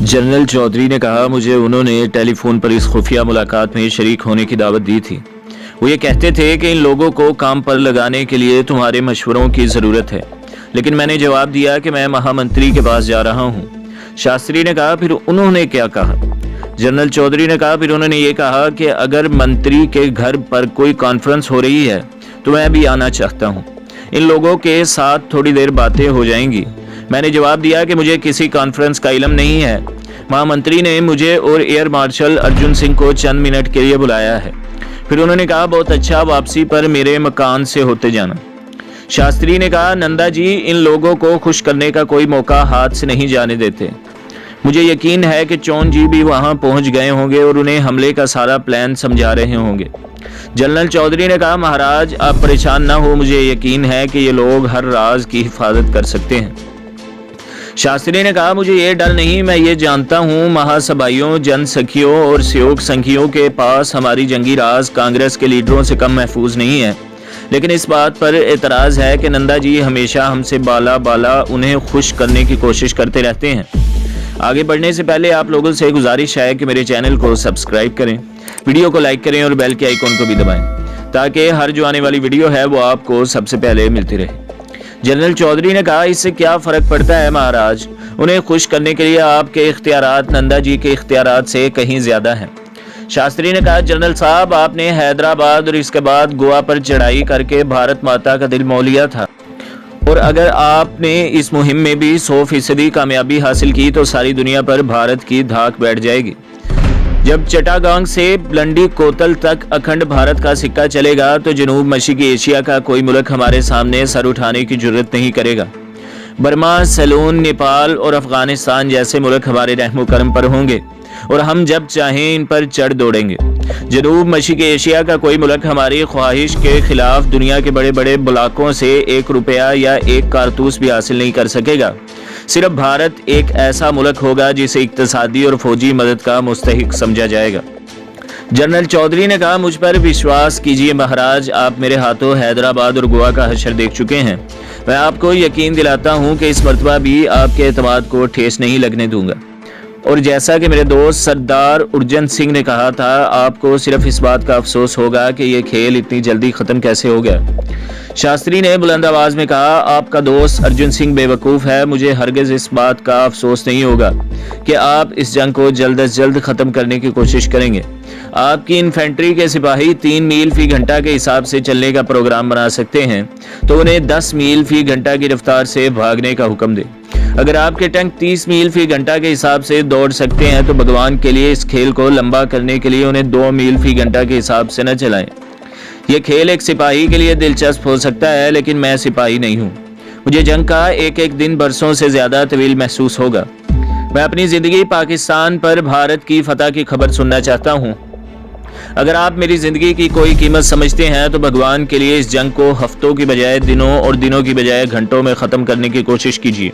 General Chaudhary ने कहा, मुझे उन्होंने टेलीफोन पर इस खुफिया मुलाकात में शरीक होने की दावत दी थी। वो ये कहते थे कि इन लोगों को काम पर लगाने के लिए तुम्हारे मशवरों की ज़रूरत है, लेकिन मैंने जवाब दिया कि मैं महामंत्री के पास जा रहा हूँ। शास्त्री ने कहा, फिर उन्होंने क्या कहा? जनरल चौधरी ने कहा, फिर उन्होंने ये कहा कि अगर मंत्री के घर पर कोई कॉन्फ्रेंस हो रही है तो मैं भी आना चाहता हूँ। इन लोगों के साथ थोड़ी देर बातें हो जाएंगी। मैंने जवाब दिया कि मुझे किसी कॉन्फ्रेंस का इल्म नहीं है। महामंत्री ने मुझे और एयर मार्शल अर्जुन सिंह को चंद मिनट के लिए बुलाया है। फिर उन्होंने कहा, बहुत अच्छा, वापसी पर मेरे मकान से होते जाना। शास्त्री ने कहा, नंदा जी इन लोगों को खुश करने का कोई मौका हाथ से नहीं जाने देते। मुझे यकीन है कि चौन जी भी वहां पहुंच गए होंगे और उन्हें हमले का सारा प्लान समझा रहे होंगे। जनरल चौधरी ने कहा, महाराज आप परेशान ना हो, मुझे यकीन है कि ये लोग हर राज की हिफाजत कर सकते हैं। शास्त्री ने कहा, मुझे ये डर नहीं, मैं ये जानता हूँ महासभाइयों, जन सखियों और सहयोग संघियों के पास हमारी जंगी राज कांग्रेस के लीडरों से कम महफूज नहीं है, लेकिन इस बात पर एतराज़ है कि नंदा जी हमेशा हमसे बाला उन्हें खुश करने की कोशिश करते रहते हैं। आगे बढ़ने से पहले आप लोगों से गुजारिश है कि मेरे चैनल को सब्सक्राइब करें, वीडियो को लाइक करें और बेल के आइकॉन को भी दबाएं, ताकि हर जो आने वाली वीडियो है वो आपको सबसे पहले मिलती रहे। जनरल चौधरी ने कहा, इससे क्या फ़र्क पड़ता है महाराज, उन्हें खुश करने के लिए आपके इख्तियारात नंदा जी के इख्तियारात से कहीं ज़्यादा हैं। शास्त्री ने कहा, जनरल साहब आपने हैदराबाद और इसके बाद गोवा पर चढ़ाई करके भारत माता का दिल मोह लिया था, और अगर आपने इस मुहिम में भी 100% कामयाबी हासिल की तो सारी दुनिया पर भारत की धाक बैठ जाएगी। जब चट्टागांग से ब्लंडी कोतल तक अखंड भारत का सिक्का चलेगा तो जनूब मशरिकी एशिया का कोई मुल्क हमारे सामने सर उठाने की जरूरत नहीं करेगा। बर्मा, सैलून, नेपाल और अफगानिस्तान जैसे मुल्क हमारे रहमो करम पर होंगे और हम जब चाहें इन पर चढ़ दौड़ेंगे। जनूब मशरिकी एशिया का कोई मुल्क हमारी ख्वाहिश के खिलाफ दुनिया के बड़े बड़े ब्लॉकों से 1 रुपया या 1 कारतूस भी हासिल नहीं कर सकेगा। सिर्फ भारत एक ऐसा मुल्क होगा जिसे इक्तिसादी और फौजी मदद का मुस्तहिक समझा जाएगा। जनरल चौधरी ने कहा, मुझ पर विश्वास कीजिए महाराज, आप मेरे हाथों हैदराबाद और गोवा का हशर देख चुके हैं। मैं आपको यकीन दिलाता हूं कि इस मरतबा भी आपके एतमाद को ठेस नहीं लगने दूंगा। और जैसा कि मेरे दोस्त सरदार अर्जुन सिंह ने कहा था, आपको सिर्फ इस बात का अफसोस होगा कि ये खेल इतनी जल्दी ख़त्म कैसे हो गया। शास्त्री ने बुलंद आवाज़ में कहा, आपका दोस्त अर्जुन सिंह बेवकूफ़ है। मुझे हरगिज़ इस बात का अफसोस नहीं होगा कि आप इस जंग को जल्द अज जल्द ख़त्म करने की कोशिश करेंगे। आपकी इन्फेंट्री के सिपाही 3 मील फी घंटा के हिसाब से चलने का प्रोग्राम बना सकते हैं, तो उन्हें 10 मील फी घंटा की रफ्तार से भागने का हुक्म दे। अगर आपके टैंक 30 मील फी घंटा के हिसाब से दौड़ सकते हैं तो भगवान के लिए इस खेल को लंबा करने के लिए उन्हें 2 मील फी घंटा के हिसाब से न चलाएं। यह खेल एक सिपाही के लिए दिलचस्प हो सकता है, लेकिन मैं सिपाही नहीं हूँ। मुझे जंग का एक एक दिन बरसों से ज़्यादा तवील महसूस होगा। मैं अपनी ज़िंदगी पाकिस्तान पर भारत की फतह की खबर सुनना चाहता हूँ। अगर आप मेरी ज़िंदगी की कोई कीमत समझते हैं तो भगवान के लिए इस जंग को हफ्तों की बजाय दिनों और दिनों की बजाय घंटों में ख़त्म करने की कोशिश कीजिए।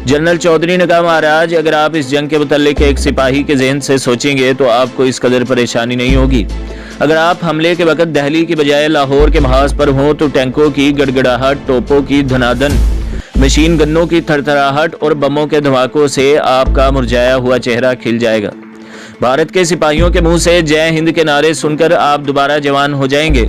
जनरल चौधरी ने कहा, महाराज अगर आप इस जंग के मुतल्लिक एक सिपाही के जहन से सोचेंगे तो आपको इस कदर परेशानी नहीं होगी। अगर आप हमले के वक्त दिल्ली की बजाय लाहौर के महाज पर हों तो टैंकों की गड़गड़ाहट, तोपों की धनादन, मशीन गन्नों की थरथराहट और बमों के धमाकों से आपका मुरझाया हुआ चेहरा खिल जाएगा। भारत के सिपाहियों के मुंह से जय हिंद के नारे सुनकर आप दोबारा जवान हो जाएंगे।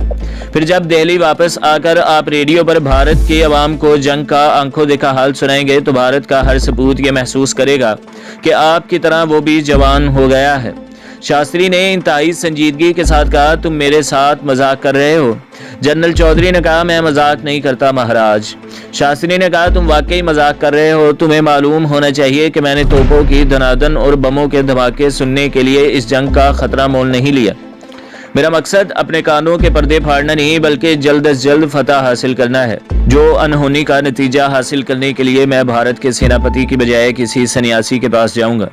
फिर जब दिल्ली वापस आकर आप रेडियो पर भारत की आवाम को जंग का आंखों देखा हाल सुनाएंगे तो भारत का हर सपूत ये महसूस करेगा कि आपकी तरह वो भी जवान हो गया है। शास्त्री ने इंतहाई संजीदगी के साथ कहा, तुम मेरे साथ मजाक कर रहे हो। जनरल चौधरी ने कहा, मैं मजाक नहीं करता महाराज। शास्त्री ने कहा, तुम वाकई मजाक कर रहे हो। तुम्हें मालूम होना चाहिए कि मैंने तोपों की धनादन और बमों के धमाके सुनने के लिए इस जंग का खतरा मोल नहीं लिया। मेरा मकसद अपने कानों के पर्दे फाड़ना नहीं बल्कि जल्द अज जल्द फतह हासिल करना है। जो अनहोनी का नतीजा हासिल करने के लिए मैं भारत के सेनापति की बजाय किसी सन्यासी के पास जाऊंगा।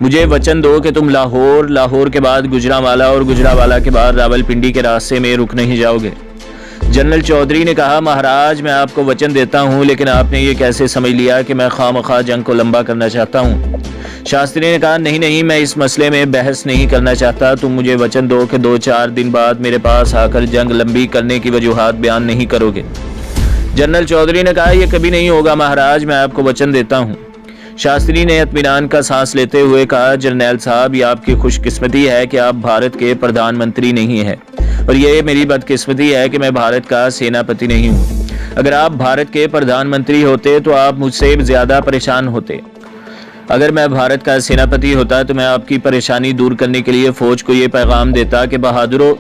मुझे वचन दो कि तुम लाहौर के बाद गुजरांवाला और गुजरांवाला के बाद रावलपिंडी के रास्ते में रुक नहीं जाओगे। जनरल चौधरी ने कहा, महाराज मैं आपको वचन देता हूं, लेकिन आपने ये कैसे समझ लिया कि मैं खामखा जंग को लंबा करना चाहता हूं। शास्त्री ने कहा, नहीं, मैं इस मसले में बहस नहीं करना चाहता। तुम मुझे वचन दो कि 2-4 दिन बाद मेरे पास आकर जंग लंबी करने की वजूहात बयान नहीं करोगे। जनरल चौधरी ने कहा, यह कभी नहीं होगा महाराज, मैं आपको वचन देता हूँ। शास्त्री ने इत्मीनान का सांस लेते हुए कहा, जर्नैल साहब, ये आपकी खुशकिस्मती है कि आप भारत के प्रधानमंत्री नहीं हैं और ये मेरी बदकिस्मती है कि मैं भारत का सेनापति नहीं हूँ। अगर आप भारत के प्रधानमंत्री होते तो आप मुझसे ज़्यादा परेशान होते। अगर मैं भारत का सेनापति होता तो मैं आपकी परेशानी दूर करने के लिए फौज को ये पैगाम देता कि बहादुरों,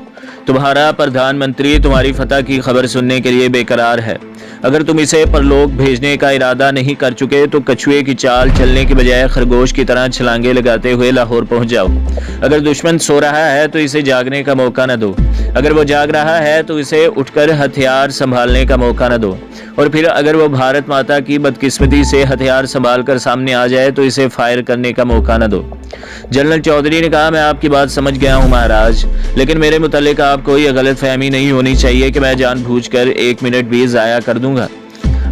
तुम्हारा प्रधानमंत्री तुम्हारी फतह की खबर सुनने के लिए बेकरार है। अगर तुम इसे परलोक भेजने का इरादा नहीं कर चुके तो कछुए की चाल चलने की बजाय खरगोश की तरह छलांगे लगाते हुए लाहौर पहुंच जाओ। अगर दुश्मन सो रहा है तो इसे जागने का मौका न दो। अगर वो जाग रहा है तो इसे उठकर हथियार संभालने का मौका न दो। और फिर अगर वो भारत माता की बदकिस्मती से हथियार संभाल कर सामने आ जाए तो इसे फायर करने का मौका न दो। जनरल चौधरी ने कहा, मैं आपकी बात समझ गया हूँ महाराज, लेकिन मेरे मुतालिक आपको ये गलतफहमी नहीं होनी चाहिए कि मैं जानबूझकर 1 मिनट भी ज़ाया कर दूंगा।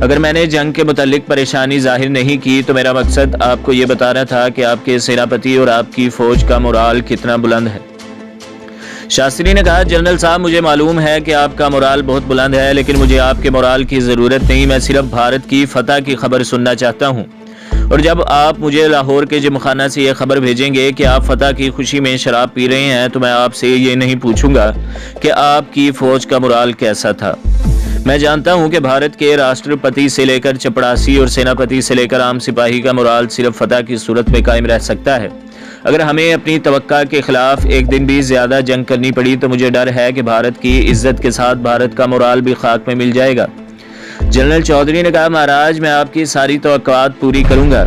अगर मैंने जंग के मुतालिक परेशानी जाहिर नहीं की तो मेरा मकसद आपको ये बताना था कि आपके सेनापति और आपकी फौज का मोराल कितना बुलंद है। शास्त्री ने कहा, जनरल साहब, मुझे मालूम है कि आपका मोराल बहुत बुलंद है, लेकिन मुझे आपके मोराल की ज़रूरत नहीं। मैं सिर्फ भारत की फतह की खबर सुनना चाहता हूँ। और जब आप मुझे लाहौर के जिमखाना से यह खबर भेजेंगे कि आप फतह की खुशी में शराब पी रहे हैं तो मैं आपसे ये नहीं पूछूंगा कि आपकी फ़ौज का मोराल कैसा था। मैं जानता हूं कि भारत के राष्ट्रपति से लेकर चपड़ासी और सेनापति से लेकर आम सिपाही का मोराल सिर्फ फतह की सूरत में कायम रह सकता है। अगर हमें अपनी तवक्का के खिलाफ एक दिन भी ज़्यादा जंग करनी पड़ी तो मुझे डर है कि भारत की इज्जत के साथ भारत का मोराल भी खाक में मिल जाएगा। जनरल चौधरी ने कहा, महाराज, मैं आपकी सारी तवक्कुआत पूरी करूंगा।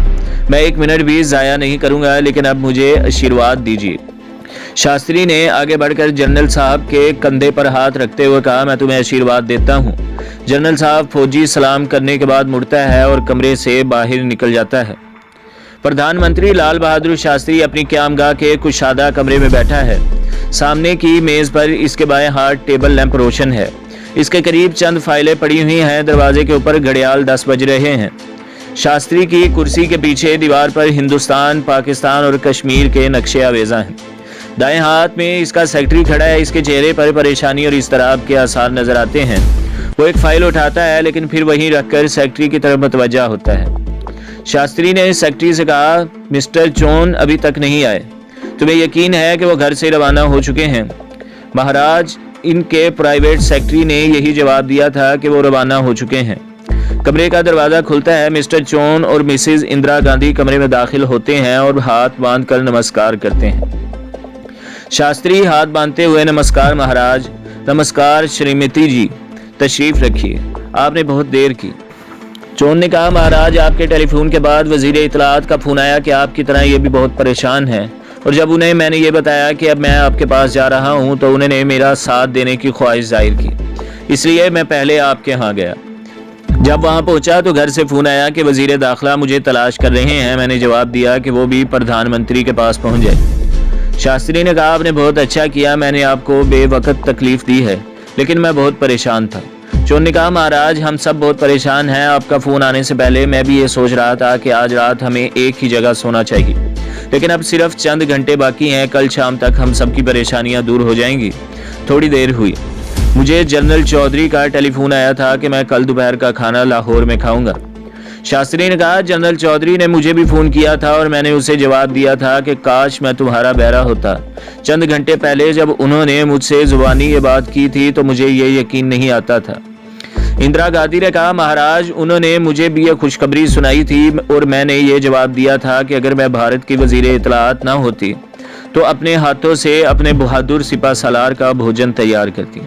मैं 1 मिनट भी ज़ाया नहीं करूंगा, लेकिन अब मुझे आशीर्वाद दीजिए। शास्त्री ने आगे बढ़कर जनरल साहब के कंधे पर हाथ रखते हुए कहा, मैं तुम्हें आशीर्वाद देता हूँ। जनरल साहब फौजी सलाम करने के बाद मुड़ता है और कमरे से बाहर निकल जाता है। प्रधानमंत्री लाल बहादुर शास्त्री अपनी क़यामगाह के कुशादा कमरे में बैठा है। सामने की मेज़ पर इसके बाएं हाथ टेबल लैंप रोशन है। इसके करीब चंद फाइलें पड़ी हुई हैं। दरवाजे के ऊपर घड़ियाल 10 बज रहे हैं। शास्त्री की कुर्सी के पीछे दीवार पर हिंदुस्तान, पाकिस्तान और कश्मीर के नक्शे आवेजा हैं। दाएं हाथ में इसका सेक्रेटरी खड़ा है। इसके चेहरे पर परेशानी और इज़्तिराब के आसार नजर आते हैं। वो एक फाइल उठाता है, लेकिन फिर वहीं रखकर सेक्रेटरी की तरफ मुतवज्जा होता है। शास्त्री ने सेक्रेटरी से कहा, मिस्टर चोन अभी तक नहीं आए। तुम्हें यकीन है कि वो घर से रवाना हो चुके हैं? महाराज, इनके प्राइवेट सेक्रेटरी ने यही जवाब दिया था कि वो रवाना हो चुके हैं। कमरे का दरवाज़ा खुलता है। मिस्टर चोन और मिसेज इंदिरा गांधी कमरे में दाखिल होते हैं और हाथ बांधकर नमस्कार करते हैं। शास्त्री हाथ बांधते हुए, नमस्कार महाराज। नमस्कार श्रीमती जी, तशरीफ रखिए, आपने बहुत देर की। चोन ने कहा, महाराज, आपके टेलीफोन के बाद वजीर इत्तलात का फ़ोन आया कि आपकी तरह ये भी बहुत परेशान हैं, और जब उन्हें मैंने ये बताया कि अब मैं आपके पास जा रहा हूँ तो उन्होंने मेरा साथ देने की ख्वाहिश जाहिर की। इसलिए मैं पहले आपके यहाँ गया। जब वहाँ पहुँचा तो घर से फ़ोन आया कि वजीर दाखिला मुझे तलाश कर रहे हैं। मैंने जवाब दिया कि वो भी प्रधानमंत्री के पास पहुँच जाए। शास्त्री ने कहा, आपने बहुत अच्छा किया। मैंने आपको बेवकत तकलीफ़ दी है, लेकिन मैं बहुत परेशान था। चोन ने कहा, महाराज, हम सब बहुत परेशान हैं। आपका फ़ोन आने से पहले मैं भी ये सोच रहा था कि आज रात हमें एक ही जगह सोना चाहिए, लेकिन अब सिर्फ चंद घंटे बाकी हैं। कल शाम तक हम सबकी परेशानियां दूर हो जाएंगी। थोड़ी देर हुई, मुझे जनरल चौधरी का टेलीफोन आया था कि मैं कल दोपहर का खाना लाहौर में खाऊंगा। शास्त्री ने कहा, जनरल चौधरी ने मुझे भी फ़ोन किया था और मैंने उसे जवाब दिया था कि काश मैं तुम्हारा बहरा होता। चंद घंटे पहले जब उन्होंने मुझसे ज़ुबानी ये बात की थी तो मुझे ये यकीन नहीं आता था। इंदिरा गांधी ने कहा, महाराज, उन्होंने मुझे भी ये खुशखबरी सुनाई थी और मैंने ये जवाब दिया था कि अगर मैं भारत की वजीर इत्तलात ना होती तो अपने हाथों से अपने बहादुर सिपा सालार का भोजन तैयार करती।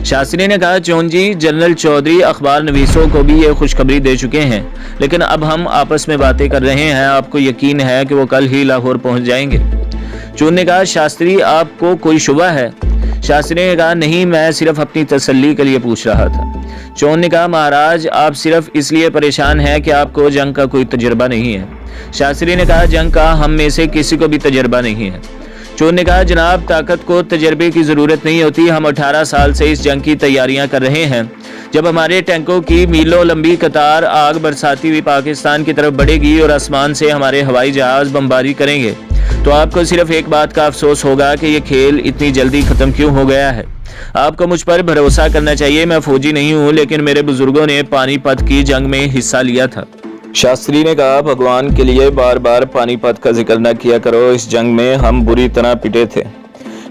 शास्त्री ने कहा, चौन जी, जनरल चौधरी अखबार नवीसों को भी ये खुशखबरी दे चुके हैं, लेकिन अब हम आपस में बातें कर रहे हैं। आपको यकीन है कि वो कल ही लाहौर पहुंच जाएंगे? चौन ने कहा, शास्त्री, आपको कोई शुबा है? शास्त्री ने कहा, नहीं, मैं सिर्फ अपनी तसल्ली के लिए पूछ रहा था। चौन ने कहा, महाराज, आप सिर्फ इसलिए परेशान हैं कि आपको जंग का कोई तजुर्बा नहीं है। शास्त्री ने कहा, जंग का हम में से किसी को भी तजुर्बा नहीं है। चौन ने कहा, जनाब, ताकत को तजर्बे की ज़रूरत नहीं होती। हम 18 साल से इस जंग की तैयारियां कर रहे हैं। जब हमारे टैंकों की मीलों लंबी कतार आग बरसाती हुई पाकिस्तान की तरफ बढ़ेगी और आसमान से हमारे हवाई जहाज बमबारी करेंगे तो आपको सिर्फ एक बात का अफसोस होगा कि ये खेल इतनी जल्दी ख़त्म क्यों हो गया है। आपको मुझ पर भरोसा करना चाहिए। मैं फौजी नहीं हूँ, लेकिन मेरे बुजुर्गों ने पानीपत की जंग में हिस्सा लिया था। शास्त्री ने कहा, भगवान के लिए बार बार पानीपत का जिक्र न किया करो, इस जंग में हम बुरी तरह पिटे थे।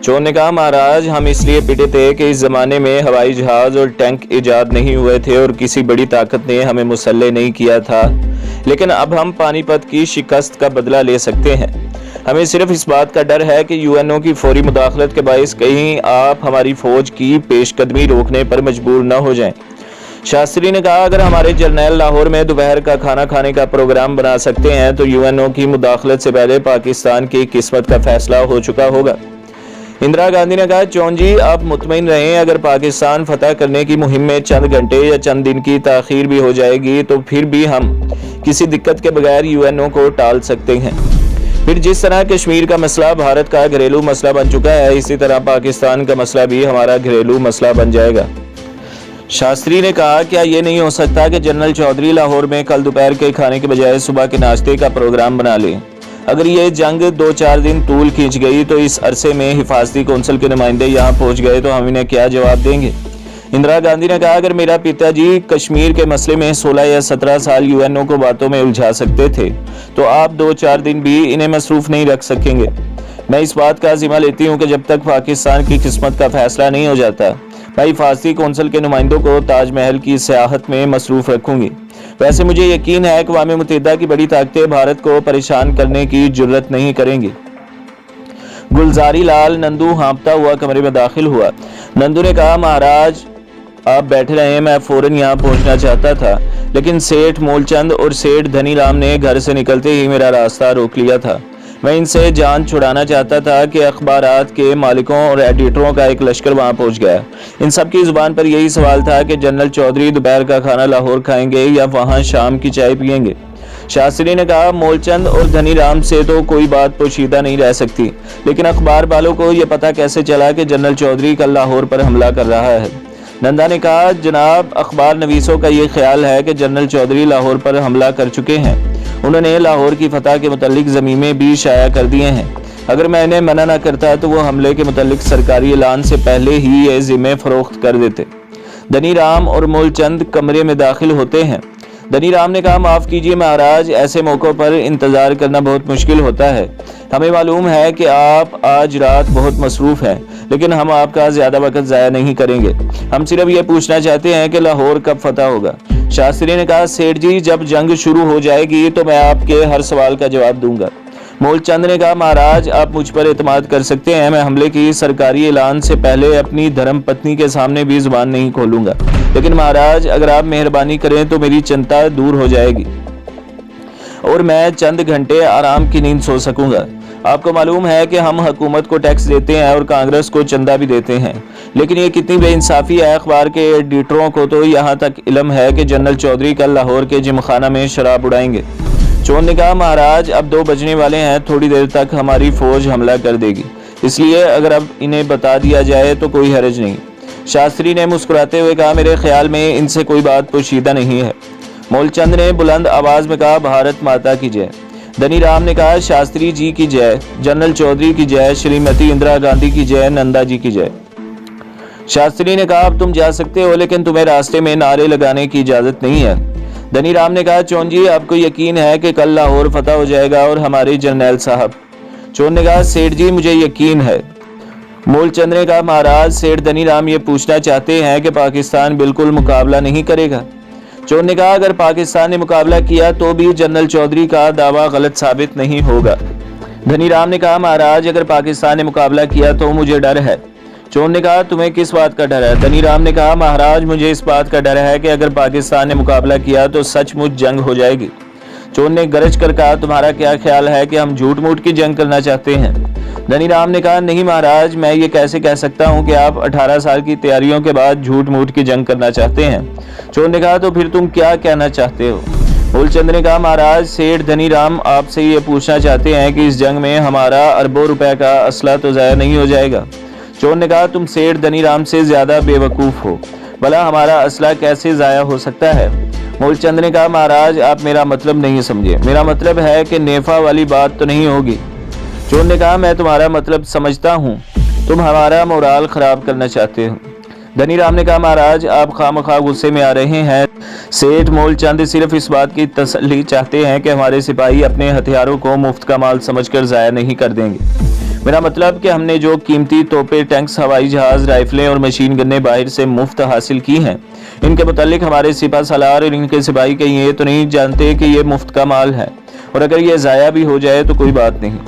चोर ने कहा, महाराज हम इसलिए पिटे थे कि इस जमाने में हवाई जहाज और टैंक इजाद नहीं हुए थे और किसी बड़ी ताकत ने हमें मुसल्ले नहीं किया था, लेकिन अब हम पानीपत की शिकस्त का बदला ले सकते हैं। हमें सिर्फ इस बात का डर है कि यूएनओ की फौरी मुदाखलत के बाइस कहीं आप हमारी फौज की पेशकदमी रोकने पर मजबूर न हो जाएं। शास्त्री ने कहा, अगर हमारे जर्नैल लाहौर में दोपहर का खाना खाने का प्रोग्राम बना सकते हैं तो यूएनओ की मुदाखलत से पहले पाकिस्तान की किस्मत का फैसला हो चुका होगा। इंदिरा गांधी ने कहा, चौन जी आप मुतमईन रहें, अगर पाकिस्तान फतह करने की मुहिम में चंद घंटे या चंद दिन की ताखीर भी हो जाएगी तो फिर भी हम किसी दिक्कत के बगैर यूएनओ को टाल सकते हैं। फिर जिस तरह कश्मीर का मसला भारत का घरेलू मसला बन चुका है, इसी तरह पाकिस्तान का मसला भी हमारा घरेलू मसला बन जाएगा। शास्त्री ने कहा, क्या ये नहीं हो सकता कि जनरल चौधरी लाहौर में कल दोपहर के खाने के बजाय सुबह के नाश्ते का प्रोग्राम बना लें? अगर ये जंग 2-4 दिन तूल खींच गई तो इस अरसे में हिफाजती कौंसिल के नुमाइंदे यहाँ पहुँच गए तो हम इन्हें क्या जवाब देंगे? इंदिरा गांधी ने कहा, अगर मेरा पिताजी कश्मीर के मसले में 16 या 17 साल यूएनओ को बातों में उलझा सकते थे तो आप 2-4 दिन भी इन्हें मसरूफ नहीं रख सकेंगे। मैं इस बात का जिम्मा लेती हूँ कि जब तक पाकिस्तान की किस्मत का फैसला नहीं हो जाता मैं हिफाजती कौंसिल के नुमाइंदों को ताजमहल की सियाहत में मसरूफ रखूंगी। वैसे मुझे यकीन है कि अक़वाम मुत्तहिदा की बड़ी ताकतें भारत को परेशान करने की जुर्रत नहीं करेंगी। गुलजारी लाल नंदू हाँफता हुआ कमरे में दाखिल हुआ। नंदू ने कहा, महाराज आप बैठे रहे, मैं फौरन यहाँ पहुँचना चाहता था, लेकिन सेठ मूलचंद और सेठ धनीराम ने घर से निकलते ही मेरा रास्ता रोक लिया था। मैं इनसे जान छुड़ाना चाहता था कि अखबारात के मालिकों और एडिटरों का एक लश्कर वहां पहुंच गया। इन सब की जुबान पर यही सवाल था कि जनरल चौधरी दोपहर का खाना लाहौर खाएंगे या वहां शाम की चाय पिएंगे। शास्त्री ने कहा, मूलचंद और धनीराम से तो कोई बात पोशीदा नहीं रह सकती, लेकिन अखबार वालों को यह पता कैसे चला कि जनरल चौधरी कल लाहौर पर हमला कर रहा है? नंदा ने कहा, जनाब अखबार नवीसों का ये ख्याल है कि जनरल चौधरी लाहौर पर हमला कर चुके हैं। उन्होंने लाहौर की फतह के मुतालिक ज़मीमें भी शाया कर दिए हैं। अगर मैं इन्हें मना न करता तो वो हमले के मुतालिक सरकारी ऐलान से पहले ही ये ज़िम्मे फरोख्त कर देते। धनीराम और मूलचंद कमरे में दाखिल होते हैं। धनीराम ने कहा, माफ़ कीजिए महाराज, ऐसे मौक़ों पर इंतज़ार करना बहुत मुश्किल होता है। हमें मालूम है कि आप आज रात बहुत मसरूफ़ हैं, लेकिन हम आपका ज़्यादा वक्त ज़ाया नहीं करेंगे। हम सिर्फ ये पूछना चाहते हैं कि लाहौर कब फतह होगा? शास्त्री ने कहा, सेठ जी जब जंग शुरू हो जाएगी तो मैं आपके हर सवाल का जवाब दूंगा। मूलचंद ने कहा, महाराज आप मुझ पर एतमाद कर सकते हैं, मैं हमले की सरकारी ऐलान से पहले अपनी धर्म पत्नी के सामने भी जुबान नहीं खोलूंगा, लेकिन महाराज अगर आप मेहरबानी करें तो मेरी चिंता दूर हो जाएगी और मैं चंद घंटे आराम की नींद सो सकूंगा। आपको मालूम है कि हम हुकूमत को टैक्स देते हैं और कांग्रेस को चंदा भी देते हैं, लेकिन ये कितनी बेइंसाफी है। अखबार के एडिटरों को तो यहाँ तक इल्म है कि जनरल चौधरी कल लाहौर के जिमखाना में शराब उड़ाएंगे। चोर ने कहा, महाराज अब 2 बजने वाले हैं, थोड़ी देर तक हमारी फौज हमला कर देगी, इसलिए अगर अब इन्हें बता दिया जाए तो कोई हर्ज नहीं। शास्त्री ने मुस्कुराते हुए कहा, मेरे ख्याल में इनसे कोई बात पोशीदा नहीं है। मूलचंद ने बुलंद आवाज में कहा, भारत माता की जय। धनीराम ने कहा, शास्त्री जी की जय, जनरल चौधरी की जय, श्रीमती इंदिरा गांधी की जय, नंदा जी की जय। शास्त्री ने कहा, अब तुम जा सकते हो, लेकिन तुम्हें रास्ते में नारे लगाने की इजाजत नहीं है। धनीराम ने कहा, चौन जी आपको यकीन है कि कल लाहौर फतह हो जाएगा और हमारे जर्नैल साहब? चोर ने कहा, सेठ जी मुझे यकीन है। मूलचंद ने कहा, महाराज सेठ धनीराम ये पूछना चाहते हैं कि पाकिस्तान बिल्कुल मुकाबला नहीं करेगा। चोर ने कहा, अगर पाकिस्तान ने मुकाबला किया तो भी जनरल चौधरी का दावा गलत साबित नहीं होगा। धनीराम ने कहा, महाराज अगर पाकिस्तान ने मुकाबला किया तो मुझे डर है। चोर ने कहा, तुम्हें किस बात का डर है? धनीराम ने कहा, महाराज मुझे इस बात का डर है कि अगर पाकिस्तान ने मुकाबला किया तो सचमुच जंग हो जाएगी। चोर ने गरज कर कहा, तुम्हारा क्या ख्याल है कि हम झूठ मूठ की जंग करना चाहते हैं? धनीराम ने कहा, नहीं महाराज, मैं ये कैसे कह सकता हूँ कि आप 18 साल की तैयारियों के बाद झूठ मूठ की जंग करना चाहते हैं। चोर ने कहा, तो फिर तुम क्या कहना चाहते हो? मूलचंद ने कहा, महाराज सेठ धनीराम आपसे ये पूछना चाहते हैं कि इस जंग में हमारा अरबों रुपए का असला तो ज़ाया नहीं हो जाएगा। चोर ने कहा, तुम सेठ धनीराम से ज़्यादा बेवकूफ़ हो, भला हमारा असला कैसे ज़ाया हो सकता है? मूलचंद ने कहा, महाराज आप मेरा मतलब नहीं समझे, मेरा मतलब है कि नेफा वाली बात तो नहीं होगी। चोर ने कहा, मैं तुम्हारा मतलब समझता हूँ, तुम हमारा मोराल ख़राब करना चाहते हो। धनीराम ने कहा, महाराज आप खामखा गुस्से में आ रहे हैं, सेठ मूलचंद सिर्फ इस बात की तसल्ली चाहते हैं कि हमारे सिपाही अपने हथियारों को मुफ्त का माल समझकर ज़ाया नहीं कर देंगे। मेरा मतलब कि हमने जो कीमती तोपे, टैंक्स, हवाई जहाज, राइफलें और मशीन गन्नें बाहर से मुफ्त हासिल की हैं, इनके मुतालिक हमारे सिपा सलार और इनके सिपाही कहीं ये तो नहीं जानते कि ये मुफ्त का माल है, और अगर ये ज़ाया भी हो जाए तो कोई बात नहीं।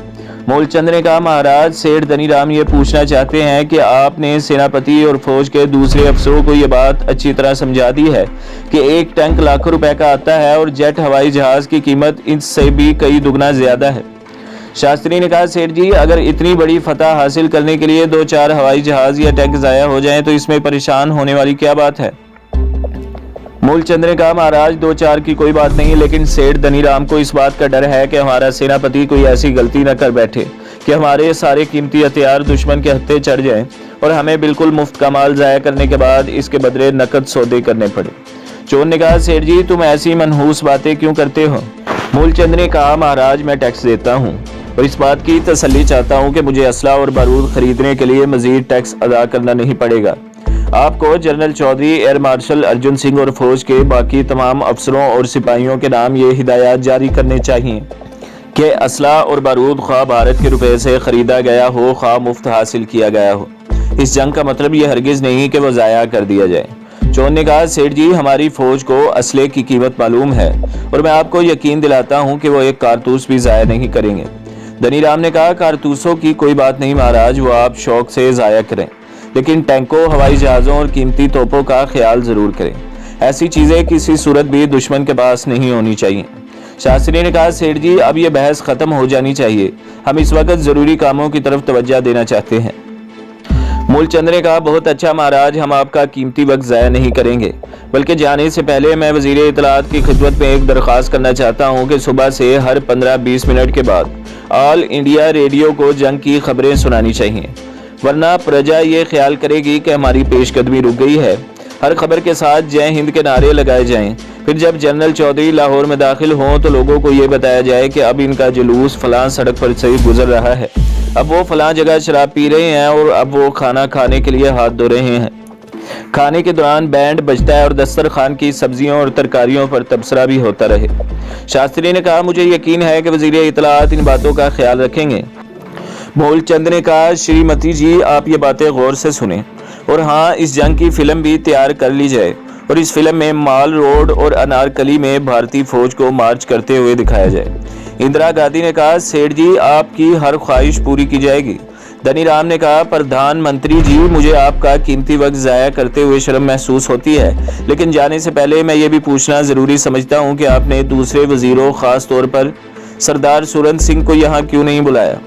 मूलचंद ने कहा, महाराज, सेठ धनीराम ये पूछना चाहते हैं कि आपने सेनापति और फौज के दूसरे अफसरों को ये बात अच्छी तरह समझा दी है कि एक टैंक लाखों रुपए का आता है और जेट हवाई जहाज की कीमत इससे भी कई दुगना ज्यादा है। शास्त्री ने कहा, सेठ जी, अगर इतनी बड़ी फतह हासिल करने के लिए 2-4 हवाई जहाज या टैंक ज़ाया हो जाएं तो इसमें परेशान होने वाली क्या बात है। मूलचंद ने कहा, महाराज, 2-4 की कोई बात नहीं, लेकिन सेठ धनीराम को इस बात का डर है कि हमारा सेनापति कोई ऐसी गलती न कर बैठे कि हमारे सारे कीमती हथियार दुश्मन के हत्थे चढ़ जाएं और हमें बिल्कुल मुफ्त का माल ज़ाया करने के बाद इसके बदले नकद सौदे करने पड़े। चोर ने कहा, सेठ जी, तुम ऐसी मनहूस बातें क्यों करते हो। मूलचंद ने कहा, महाराज, मैं टैक्स देता हूँ और इस बात की तसल्ली चाहता हूँ कि मुझे असला और बारूद खरीदने के लिए मजीद टैक्स अदा करना नहीं पड़ेगा। आपको general Chaudhuri, air marshal Arjan Singh और फौज के बाकी तमाम अफसरों और सिपाहियों के नाम ये हिदायत जारी करने चाहिए कि असला और बारूद ख्वाह भारत के रुपए से खरीदा गया हो, ख्वाह मुफ्त हासिल किया गया हो। इस जंग का मतलब ये हरगिज नहीं कि वो ज़ाया कर दिया जाए। चौन ने कहा, सेठ जी, हमारी फौज को असले की कीमत मालूम है और मैं आपको यकीन दिलाता हूँ कि वो एक कारतूस भी ज़ाया नहीं करेंगे। धनीराम ने कहा, कारतूसों की कोई बात नहीं महाराज, वो आप शौक से ज़ाया करें, लेकिन टैंकों, हवाई जहाज़ों और कीमती तोपों का ख्याल ज़रूर करें। ऐसी चीज़ें किसी सूरत भी दुश्मन के पास नहीं होनी चाहिए। शास्त्री ने कहा, सेठ जी, अब ये बहस ख़त्म हो जानी चाहिए, हम इस वक्त ज़रूरी कामों की तरफ तवज्जो देना चाहते हैं। मूलचंद ने कहा, बहुत अच्छा महाराज, हम आपका कीमती वक्त ज़ाया नहीं करेंगे, बल्कि जाने से पहले मैं वज़ीर इत्तलात की खिदमत में एक दरख्वास्त करना चाहता हूँ कि सुबह से हर 15-20 मिनट के बाद ऑल इंडिया रेडियो को जंग की खबरें सुनानी चाहिए, वरना प्रजा ये ख्याल करेगी कि हमारी पेशकदमी रुक गई है। हर खबर के साथ जय हिंद के नारे लगाए जाएं। फिर जब जनरल चौधरी लाहौर में दाखिल हों तो लोगों को ये बताया जाए कि अब इनका जुलूस फलां सड़क पर से गुजर रहा है, अब वो फलां जगह शराब पी रहे हैं और अब वो खाना खाने के लिए हाथ धो रहे हैं। खाने के दौरान बैंड बजता है और दस्तरखान की सब्जियों और तरकारियों पर तबसरा भी होता रहे। शास्त्री ने कहा, मुझे यकीन है कि वज़ीर इत्तलात इन बातों का ख्याल रखेंगे। मूलचंद ने कहा, श्रीमती जी, आप ये बातें गौर से सुनें और हाँ, इस जंग की फिल्म भी तैयार कर ली जाए और इस फिल्म में माल रोड और अनारकली में भारतीय फौज को मार्च करते हुए दिखाया जाए। इंदिरा गांधी ने कहा, सेठ जी, आपकी हर ख्वाहिश पूरी की जाएगी। धनीराम ने कहा, प्रधानमंत्री जी, मुझे आपका कीमती वक्त ज़ाया करते हुए शर्म महसूस होती है, लेकिन जाने से पहले मैं ये भी पूछना ज़रूरी समझता हूँ कि आपने दूसरे वज़ीरों, ख़ास तौर पर सरदार सूरत सिंह को यहाँ क्यों नहीं बुलाया।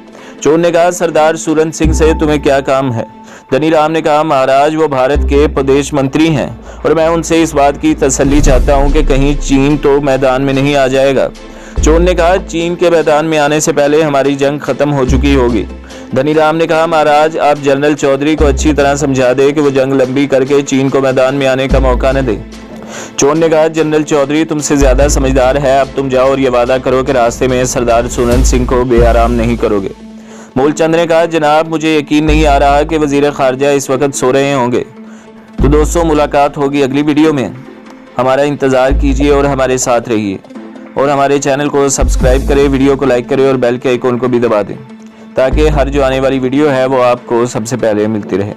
चोर ने कहा, सरदार सूरत सिंह से तुम्हें क्या काम है। धनीराम ने कहा, महाराज, वो भारत के प्रदेश मंत्री हैं और मैं उनसे इस बात की तसल्ली चाहता हूं कि कहीं चीन तो मैदान में नहीं आ जाएगा। चोर ने कहा, चीन के मैदान में आने से पहले हमारी जंग खत्म हो चुकी होगी। धनीराम ने कहा, महाराज, आप जनरल चौधरी को अच्छी तरह समझा दे कि वो जंग लंबी करके चीन को मैदान में आने का मौका न दे। चोर ने कहा, जनरल चौधरी तुमसे ज्यादा समझदार है, अब तुम जाओ और ये वादा करो कि रास्ते में सरदार सूरत सिंह को बेआराम नहीं करोगे। मूलचंद ने कहा, जनाब, मुझे यकीन नहीं आ रहा कि वज़ीर ख़ारजा इस वक्त सो रहे होंगे। तो दोस्तों, मुलाकात होगी अगली वीडियो में। हमारा इंतज़ार कीजिए और हमारे साथ रहिए और हमारे चैनल को सब्सक्राइब करें, वीडियो को लाइक करें और बेल के आइकॉन को भी दबा दें ताकि हर जो आने वाली वीडियो है वो आपको सबसे पहले मिलती रहे।